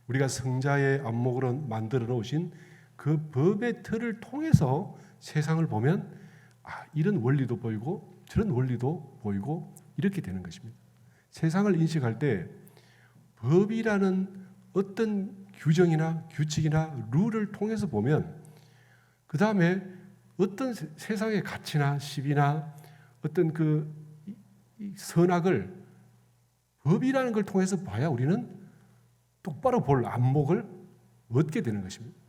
우리가 성자의 안목으로 만들어 놓으신 그 법의 틀을 통해서 세상을 보면 이런 원리도 보이고 저런 원리도 보이고 이렇게 되는 것입니다. 세상을 인식할 때 법이라는 어떤 규정이나 규칙이나 룰을 통해서 보면 그 다음에 어떤 세상의 가치나 시비나 어떤 그 선악을 법이라는 걸 통해서 봐야 우리는 똑바로 볼 안목을 얻게 되는 것입니다.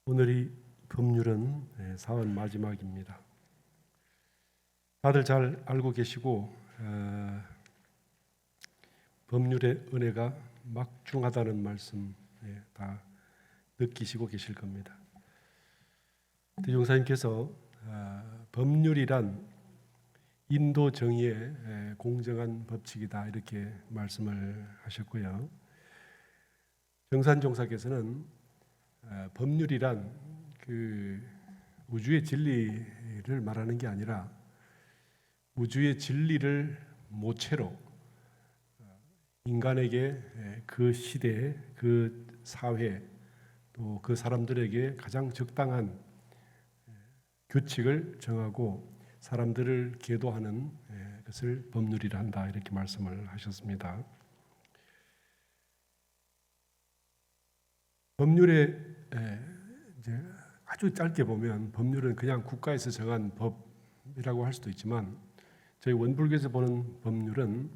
오늘이 법률은 사월 마지막입니다. 다들 잘 알고 계시고 법률의 은혜가 막중하다는 말씀 다 느끼시고 계실 겁니다. 대종사님께서 법률이란 인도 정의의 공정한 법칙이다 이렇게 말씀을 하셨고요. 정산종사께서는 법률이란 그 우주의 진리를 말하는 게 아니라 우주의 진리를 모체로 인간에게 그 시대, 그 사회, 또 그 사람들에게 가장 적당한 규칙을 정하고 사람들을 계도하는 것을 법률이라 한다 이렇게 말씀을 하셨습니다. 법률에 이제 아주 짧게 보면 법률은 그냥 국가에서 정한 법이라고 할 수도 있지만 저희 원불교에서 보는 법률은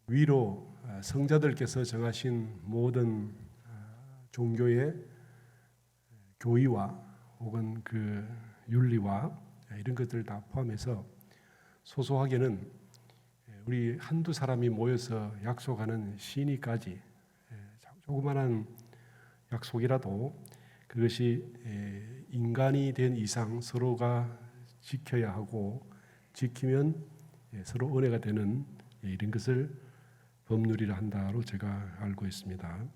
위로 성자들께서 정하신 모든 종교의 교의와 혹은 그 윤리와 이런 것들을 다 포함해서 소소하게는 우리 한두 사람이 모여서 약속하는 신의까지 조그마한 약속이라도 그것이 인간이 된 이상 서로가 지켜야 하고 지키면 서로 은혜가 되는 이런 것을 법률이라 한다로 제가 알고 있습니다.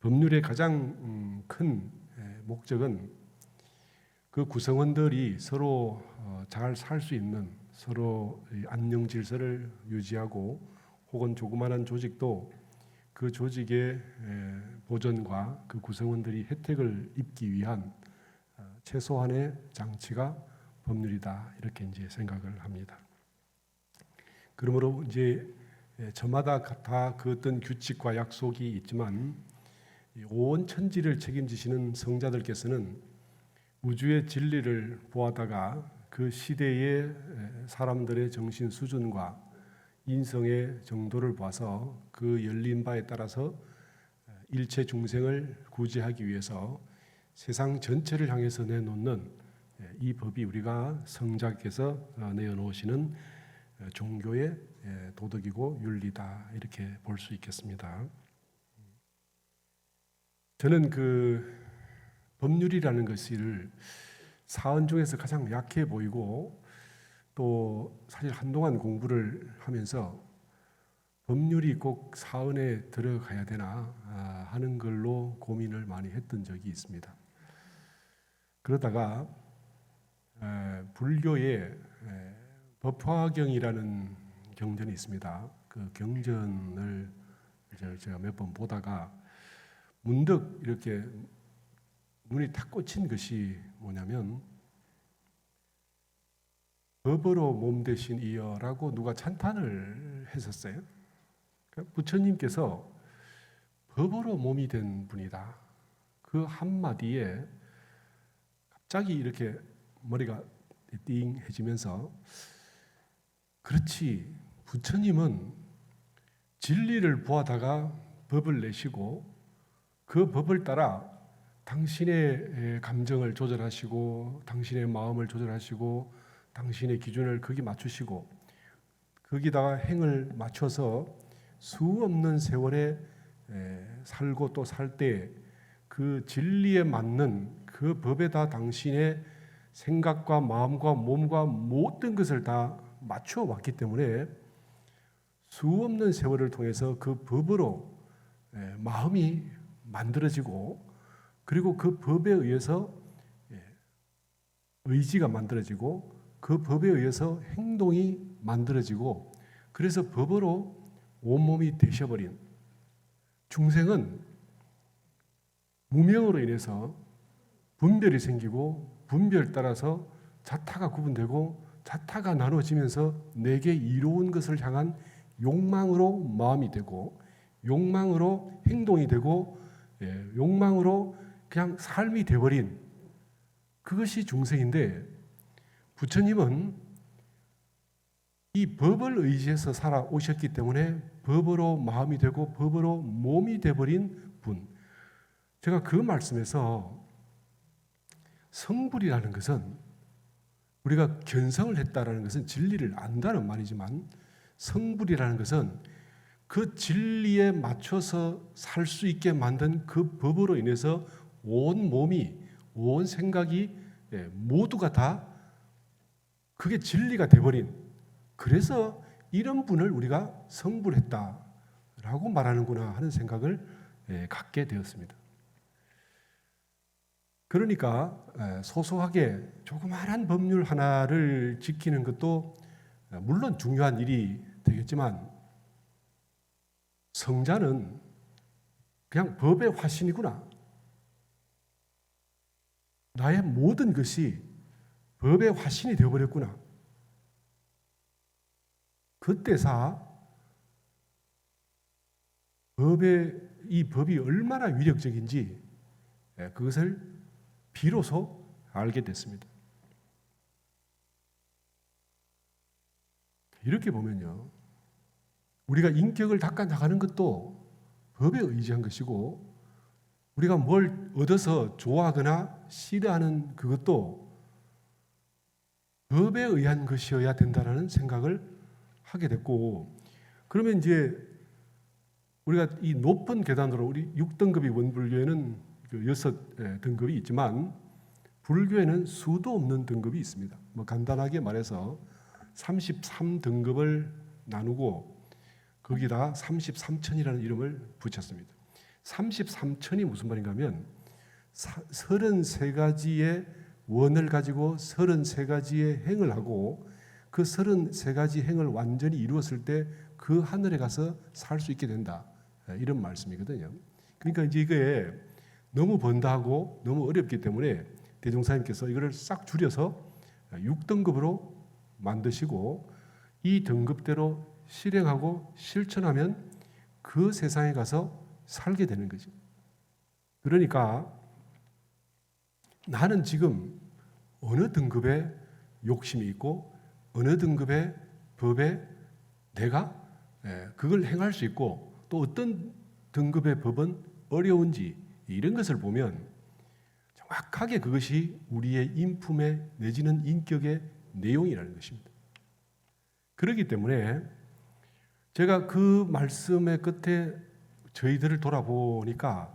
법률의 가장 큰 목적은 그 구성원들이 서로 잘 살 수 있는 서로 안녕 질서를 유지하고 혹은 조그마한 조직도 그 조직의 보존과 그 구성원들이 혜택을 입기 위한 최소한의 장치가 법률이다 이렇게 이제 생각을 합니다. 그러므로 이제 저마다 다 그 어떤 규칙과 약속이 있지만 온 천지를 책임지시는 성자들께서는 우주의 진리를 보아다가 그 시대의 사람들의 정신 수준과 인성의 정도를 봐서 그 열린 바에 따라서 일체 중생을 구제하기 위해서 세상 전체를 향해서 내놓는 이 법이 우리가 성자께서 내어놓으시는 종교의 도덕이고 윤리다 이렇게 볼 수 있겠습니다. 저는 그 법률이라는 것을 사언 중에서 가장 약해 보이고 또 사실 한동안 공부를 하면서 법률이 꼭 사언에 들어가야 되나 하는 걸로 고민을 많이 했던 적이 있습니다. 그러다가 불교의 법화경이라는 경전이 있습니다. 그 경전을 제가 몇 번 보다가 문득 이렇게 눈이 탁 꽂힌 것이 뭐냐면 법으로 몸 대신 이여라고 누가 찬탄을 했었어요. 부처님께서 법으로 몸이 된 분이다. 그 한마디에 갑자기 이렇게 머리가 띵해지면서 그렇지, 부처님은 진리를 보아다가 법을 내시고 그 법을 따라 당신의 감정을 조절하시고 당신의 마음을 조절하시고 당신의 기준을 거기 맞추시고 거기다가 행을 맞춰서 수 없는 세월에 살고 또 살 때 그 진리에 맞는 그 법에다 당신의 생각과 마음과 몸과 모든 것을 다 맞춰 왔기 때문에 수 없는 세월을 통해서 그 법으로 마음이 만들어지고 그리고 그 법에 의해서 의지가 만들어지고 그 법에 의해서 행동이 만들어지고 그래서 법으로 온몸이 되셔버린 중생은 무명으로 인해서 분별이 생기고 분별 따라서 자타가 구분되고 자타가 나눠지면서 내게 이로운 것을 향한 욕망으로 마음이 되고 욕망으로 행동이 되고 욕망으로 그냥 삶이 되어버린 그것이 중생인데 부처님은 이 법을 의지해서 살아오셨기 때문에 법으로 마음이 되고 법으로 몸이 되어버린 분. 제가 그 말씀에서 성불이라는 것은 우리가 견성을 했다라는 것은 진리를 안다는 말이지만 성불이라는 것은 그 진리에 맞춰서 살 수 있게 만든 그 법으로 인해서 온 몸이 온 생각이 모두가 다 그게 진리가 돼버린 그래서 이런 분을 우리가 성불했다라고 말하는구나 하는 생각을 갖게 되었습니다. 그러니까 소소하게 조그마한 법률 하나를 지키는 것도 물론 중요한 일이 되겠지만 성자는 그냥 법의 화신이구나. 나의 모든 것이 법의 화신이 되어버렸구나. 그때사 이 법이 얼마나 위력적인지 그것을 비로소 알게 됐습니다. 이렇게 보면요, 우리가 인격을 닦아 나가는 것도 법에 의지한 것이고 우리가 뭘 얻어서 좋아하거나 싫어하는 그것도 법에 의한 것이어야 된다라는 생각을 하게 됐고 그러면 이제 우리가 이 높은 계단으로 우리 6등급이 원불교에는 6등급이 있지만 불교에는 수도 없는 등급이 있습니다. 뭐 간단하게 말해서 33등급을 나누고 거기다 33천이라는 이름을 붙였습니다. 33천이 무슨 말인가 하면 33가지의 원을 가지고 33가지의 행을 하고 그 33가지 행을 완전히 이루었을 때 그 하늘에 가서 살 수 있게 된다. 이런 말씀이거든요. 그러니까 이제 이게 너무 번다하고 너무 어렵기 때문에 대종사님께서 이거를 싹 줄여서 6등급으로 만드시고 이 등급대로 실행하고 실천하면 그 세상에 가서 살게 되는 거죠. 그러니까 나는 지금 어느 등급의 욕심이 있고 어느 등급의 법에 내가 그걸 행할 수 있고 또 어떤 등급의 법은 어려운지 이런 것을 보면 정확하게 그것이 우리의 인품에 내지는 인격의 내용이라는 것입니다. 그렇기 때문에 제가 그 말씀의 끝에 저희들을 돌아보니까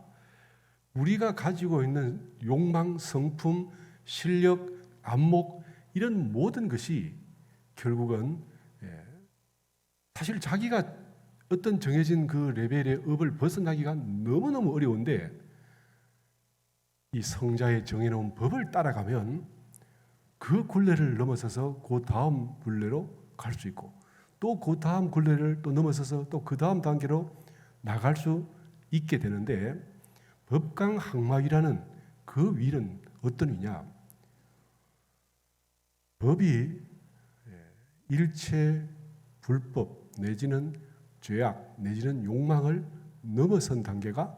우리가 가지고 있는 욕망, 성품, 실력, 안목 이런 모든 것이 결국은 사실 자기가 어떤 정해진 그 레벨의 업을 벗어나기가 너무너무 어려운데 이 성자의 정해놓은 법을 따라가면 그 굴레를 넘어서서 그 다음 굴레로 갈 수 있고 또 그 다음 굴레를 또 넘어서서 또 그 다음 단계로 나갈 수 있게 되는데 법강학마위라는 그 위는 어떤 위냐? 법이 일체 불법 내지는 죄악 내지는 욕망을 넘어선 단계가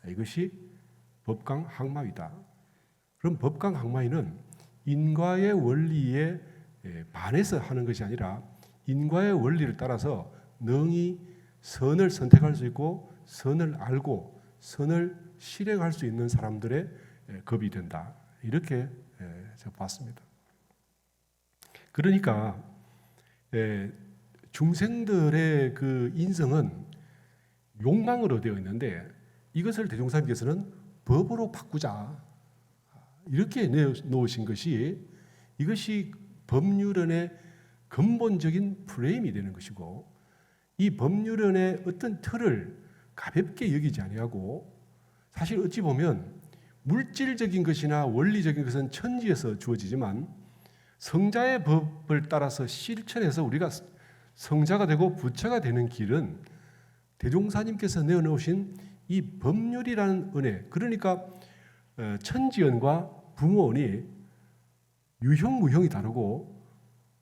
이것이 법강학마위다. 그럼 법강학마위는 인과의 원리에 반해서 하는 것이 아니라 인과의 원리를 따라서 능히 선을 선택할 수 있고 선을 알고 선을 실행할 수 있는 사람들의 법이 된다. 이렇게 제가 봤습니다. 그러니까 중생들의 그 인성은 욕망으로 되어 있는데 이것을 대종사님께서는 법으로 바꾸자 이렇게 놓으신 것이 이것이 법률론의 근본적인 프레임이 되는 것이고 이 법률론의 어떤 틀을 가볍게 여기지 아니하고 사실 어찌 보면 물질적인 것이나 원리적인 것은 천지에서 주어지지만 성자의 법을 따라서 실천해서 우리가 성자가 되고 부처가 되는 길은 대종사님께서 내어놓으신 이 법률이라는 은혜, 그러니까 천지연과 부모원이 유형 무형이 다르고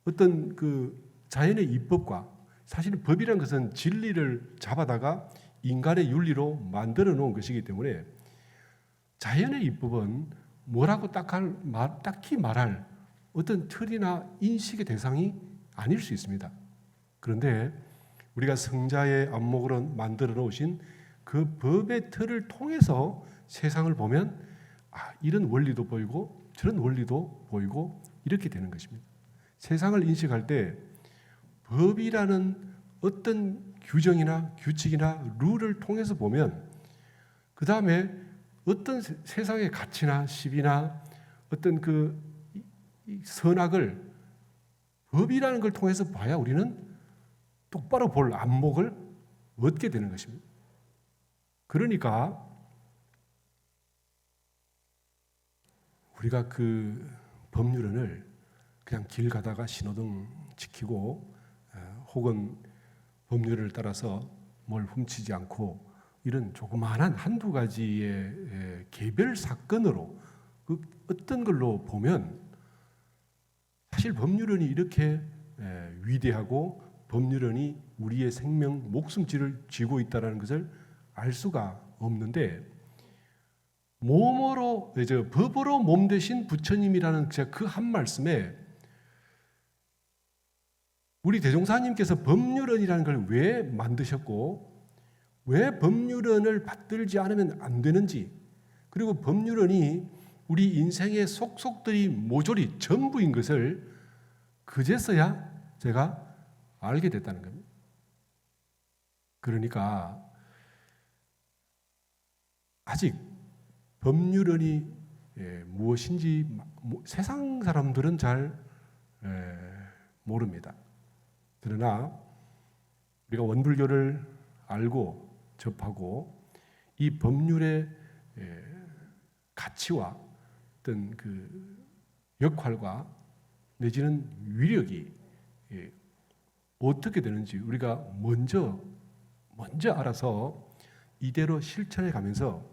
어떤 그 자연의 이법과 사실은 법이라는 것은 진리를 잡아다가 인간의 윤리로 만들어 놓은 것이기 때문에 자연의 이법은 뭐라고 딱히 말할 어떤 틀이나 인식의 대상이 아닐 수 있습니다. 그런데 우리가 성자의 안목으로 만들어 놓으신 그 법의 틀을 통해서 세상을 보면 이런 원리도 보이고 저런 원리도 보이고 이렇게 되는 것입니다. 세상을 인식할 때 법이라는 어떤 규정이나 규칙이나 룰을 통해서 보면 그 다음에 어떤 세상의 가치나 시비나 어떤 그 선악을 법이라는 걸 통해서 봐야 우리는 똑바로 볼 안목을 얻게 되는 것입니다. 그러니까 우리가 그 법률을 그냥 길 가다가 신호등 지키고 혹은 법률을 따라서 뭘 훔치지 않고 이런 조그마한 한두 가지의 개별 사건으로 그 어떤 걸로 보면 사실 법률원이 이렇게 위대하고 법률원이 우리의 생명, 목숨질을 쥐고 있다는 것을 알 수가 없는데 법으로 몸 되신 부처님이라는 그 한 말씀에 우리 대종사님께서 법률원이라는 걸 왜 만드셨고 왜 법률원을 받들지 않으면 안 되는지, 그리고 법률원이 우리 인생의 속속들이 모조리 전부인 것을 그제서야 제가 알게 됐다는 겁니다. 그러니까 아직 법률원이 무엇인지 세상 사람들은 잘 모릅니다. 그러나 우리가 원불교를 알고 접하고 이 법률의 가치와 어떤 그 역할과 내지는 위력이 어떻게 되는지 우리가 먼저 알아서 이대로 실천해 가면서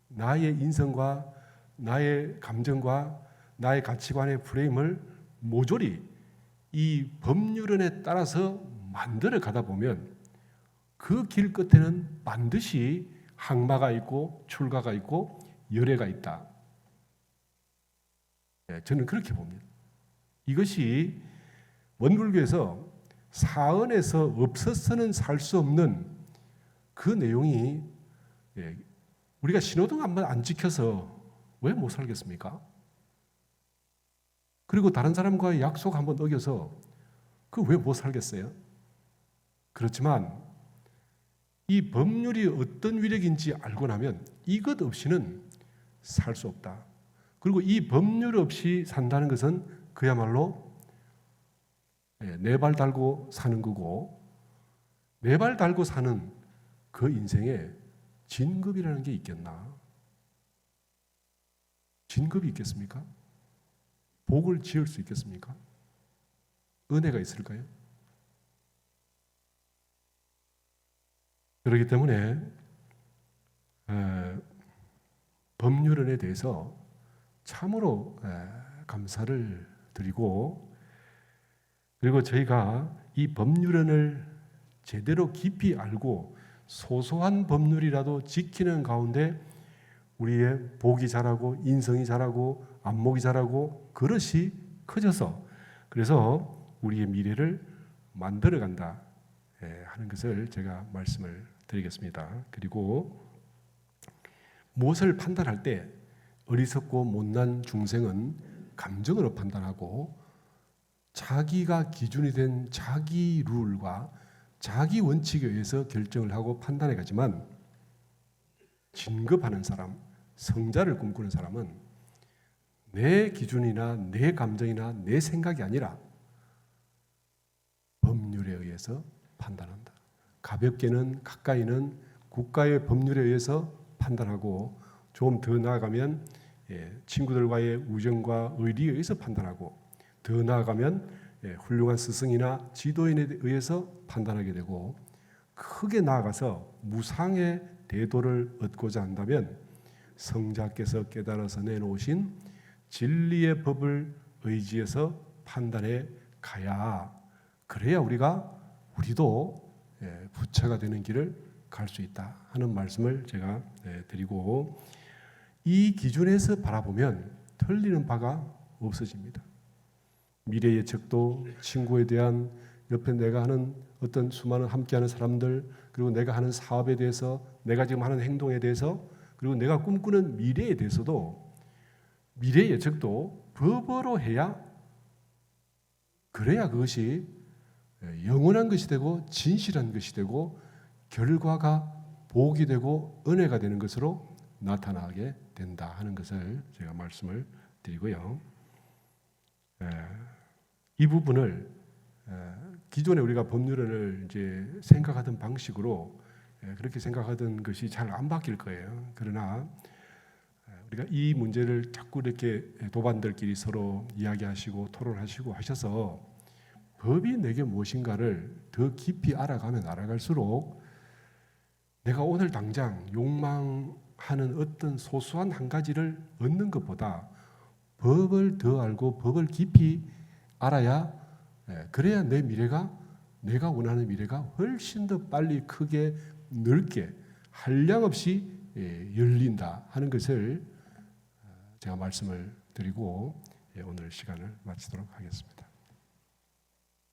나의 인성과 나의 감정과 나의 가치관의 프레임을 모조리 이 법률론에 따라서 만들어 가다 보면 그 길 끝에는 반드시 항마가 있고 출가가 있고 열애가 있다. 저는 그렇게 봅니다. 이것이 원불교에서 사언에서 없어서는 살 수 없는 그 내용이 우리가 신호등 한번 안 지켜서 왜 못 살겠습니까? 그리고 다른 사람과의 약속 한번 어겨서 그 왜 못 살겠어요? 그렇지만 이 법률이 어떤 위력인지 알고 나면 이것 없이는 살 수 없다. 그리고 이 법률 없이 산다는 것은 그야말로 네 발 달고 사는 거고, 네 발 달고 사는 그 인생에 진급이라는 게 있겠나? 진급이 있겠습니까? 복을 지을 수 있겠습니까? 은혜가 있을까요? 그렇기 때문에 법률론에 대해서 참으로 감사를 드리고, 그리고 저희가 이 법률론을 제대로 깊이 알고 소소한 법률이라도 지키는 가운데 우리의 복이 자라고 인성이 자라고 안목이 자라고 그릇이 커져서 그래서 우리의 미래를 만들어간다 하는 것을 제가 말씀을 드리겠습니다. 그리고 무엇을 판단할 때 어리석고 못난 중생은 감정으로 판단하고 자기가 기준이 된 자기 룰과 자기 원칙에 의해서 결정을 하고 판단해 가지만 진급하는 사람, 성자를 꿈꾸는 사람은 내 기준이나 내 감정이나 내 생각이 아니라 법률에 의해서 판단한다. 가볍게는 가까이는 국가의 법률에 의해서 판단하고 좀 더 나아가면 친구들과의 우정과 의리에 의해서 판단하고, 더 나아가면 훌륭한 스승이나 지도인에 의해서 판단하게 되고, 크게 나아가서 무상의 대도를 얻고자 한다면 성자께서 깨달아서 내놓으신 진리의 법을 의지해서 판단해 가야, 그래야 우리도 부처가 되는 길을 갈 수 있다 하는 말씀을 제가 드리고, 이 기준에서 바라보면 틀리는 바가 없어집니다. 미래 예측도, 친구에 대한, 옆에 내가 하는 어떤 수많은 함께하는 사람들, 그리고 내가 하는 사업에 대해서, 내가 지금 하는 행동에 대해서, 그리고 내가 꿈꾸는 미래에 대해서도 미래 예측도 법으로 해야, 그래야 그것이 영원한 것이 되고 진실한 것이 되고 결과가 복이 되고 은혜가 되는 것으로 나타나게 된다 하는 것을 제가 말씀을 드리고요. 이 부분을 기존에 우리가 법률을 이제 생각하던 방식으로 그렇게 생각하던 것이 잘 안 바뀔 거예요. 그러나 우리가 이 문제를 자꾸 이렇게 도반들끼리 서로 이야기하시고 토론하시고 하셔서 법이 내게 무엇인가를 더 깊이 알아가면 알아갈수록 내가 오늘 당장 욕망하는 어떤 소소한 한 가지를 얻는 것보다 법을 더 알고 법을 깊이 알아야, 그래야 내 미래가, 내가 원하는 미래가 훨씬 더 빨리 크게 넓게 한량없이 열린다 하는 것을 제가 말씀을 드리고 오늘 시간을 마치도록 하겠습니다.